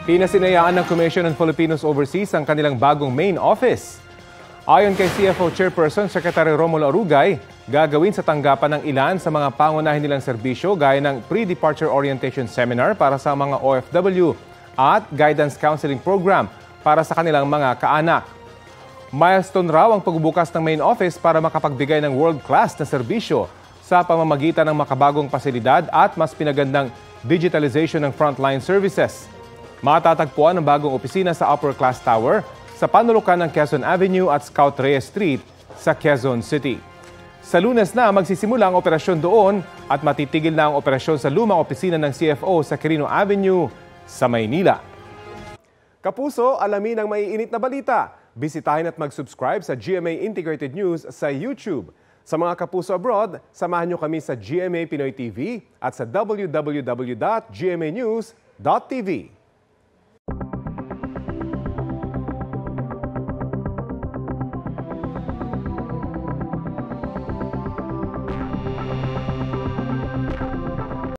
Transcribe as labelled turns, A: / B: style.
A: Pinasinayaan ng Commission on Filipinos Overseas ang kanilang bagong main office. Ayon kay CFO Chairperson Secretary Romulo Arugay, gagawin sa tanggapan ng ilan sa mga pangunahin nilang serbisyo gaya ng pre-departure orientation seminar para sa mga OFW at guidance counseling program para sa kanilang mga kaanak. Milestone raw ang pagbubukas ng main office para makapagbigay ng world-class na serbisyo sa pamamagitan ng makabagong pasilidad at mas pinagandang digitalization ng frontline services. Matatagpuan ang bagong opisina sa Upper Class Tower sa panulukan ng Quezon Avenue at Scout Reyes Street sa Quezon City. Sa Lunes na magsisimula ang operasyon doon at matitigil na ang operasyon sa lumang opisina ng CFO sa Quirino Avenue sa Maynila. Kapuso, alamin ang maiinit na balita. Bisitahin at mag-subscribe sa GMA Integrated News sa YouTube. Sa mga kapuso abroad, samahan nyo kami sa GMA Pinoy TV at sa www.gmanews.tv.